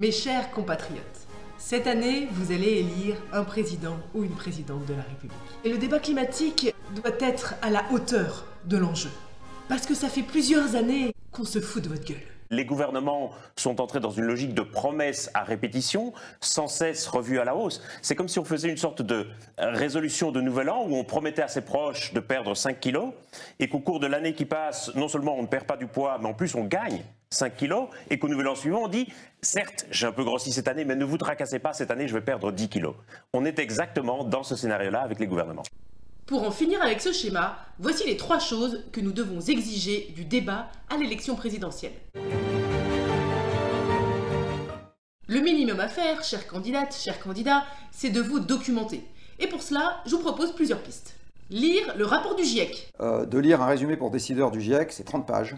Mes chers compatriotes, cette année, vous allez élire un président ou une présidente de la République. Et le débat climatique doit être à la hauteur de l'enjeu. Parce que ça fait plusieurs années qu'on se fout de votre gueule. Les gouvernements sont entrés dans une logique de promesses à répétition, sans cesse revues à la hausse. C'est comme si on faisait une sorte de résolution de nouvel an où on promettait à ses proches de perdre 5 kilos et qu'au cours de l'année qui passe, non seulement on ne perd pas du poids, mais en plus on gagne 5 kilos et qu'au nouvel an suivant on dit « certes, j'ai un peu grossi cette année, mais ne vous tracassez pas, cette année je vais perdre 10 kilos ». On est exactement dans ce scénario-là avec les gouvernements. Pour en finir avec ce schéma, voici les 3 choses que nous devons exiger du débat à l'élection présidentielle. Le minimum à faire, chères candidates, chers candidats, c'est de vous documenter. Et pour cela, je vous propose plusieurs pistes. Lire le rapport du GIEC. De lire un résumé pour décideurs du GIEC, c'est 30 pages.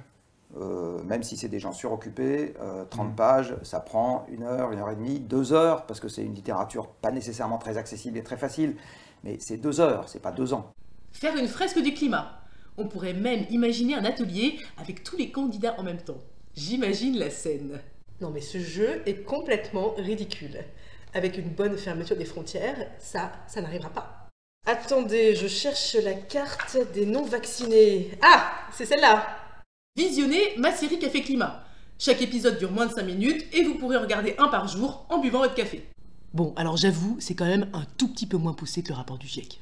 Même si c'est des gens suroccupés, 30 pages, ça prend 1 heure, 1 heure et demie, 2 heures, parce que c'est une littérature pas nécessairement très accessible et très facile. Mais c'est 2 heures, c'est pas 2 ans. Faire une fresque du climat. On pourrait même imaginer un atelier avec tous les candidats en même temps. J'imagine la scène. Non mais ce jeu est complètement ridicule. Avec une bonne fermeture des frontières, ça n'arrivera pas. Attendez, je cherche la carte des non-vaccinés. Ah, c'est celle-là. Visionnez ma série Café Climat. Chaque épisode dure moins de 5 minutes et vous pourrez en regarder un par jour en buvant votre café. Bon, alors j'avoue, c'est quand même un tout petit peu moins poussé que le rapport du GIEC.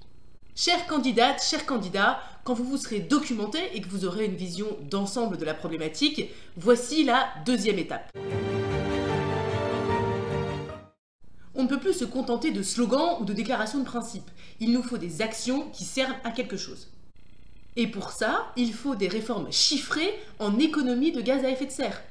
Chères candidates, chers candidats, quand vous vous serez documenté et que vous aurez une vision d'ensemble de la problématique, voici la 2e étape. On ne peut plus se contenter de slogans ou de déclarations de principe. Il nous faut des actions qui servent à quelque chose. Et pour ça, il faut des réformes chiffrées en économie de gaz à effet de serre.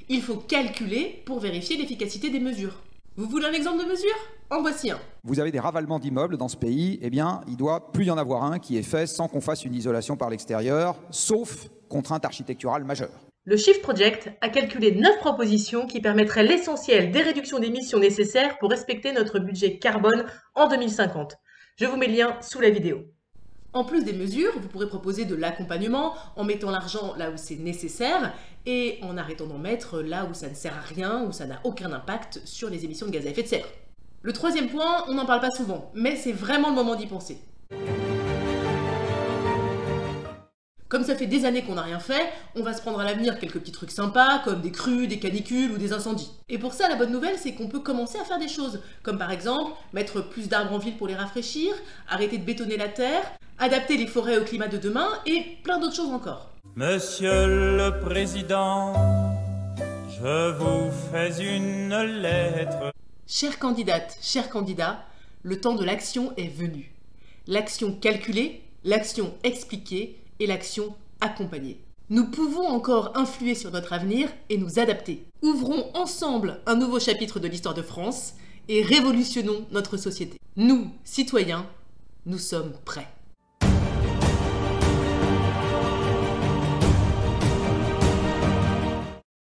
Il faut calculer pour vérifier l'efficacité des mesures. Vous voulez un exemple de mesure? En voici un. Vous avez des ravalements d'immeubles dans ce pays, eh bien, il doit plus y en avoir un qui est fait sans qu'on fasse une isolation par l'extérieur, sauf contrainte architecturale majeure. Le Shift Project a calculé 9 propositions qui permettraient l'essentiel des réductions d'émissions nécessaires pour respecter notre budget carbone en 2050. Je vous mets le lien sous la vidéo. En plus des mesures, vous pourrez proposer de l'accompagnement en mettant l'argent là où c'est nécessaire et en arrêtant d'en mettre là où ça ne sert à rien, où ça n'a aucun impact sur les émissions de gaz à effet de serre. Le 3e point, on n'en parle pas souvent, mais c'est vraiment le moment d'y penser. Comme ça fait des années qu'on n'a rien fait, on va se prendre à l'avenir quelques petits trucs sympas, comme des crues, des canicules ou des incendies. Et pour ça, la bonne nouvelle, c'est qu'on peut commencer à faire des choses, comme par exemple, mettre plus d'arbres en ville pour les rafraîchir, arrêter de bétonner la terre, adapter les forêts au climat de demain, et plein d'autres choses encore. Monsieur le Président, je vous fais une lettre. Chères candidates, chers candidats, le temps de l'action est venu. L'action calculée, l'action expliquée et l'action accompagnée. Nous pouvons encore influer sur notre avenir et nous adapter. Ouvrons ensemble un nouveau chapitre de l'histoire de France et révolutionnons notre société. Nous, citoyens, nous sommes prêts.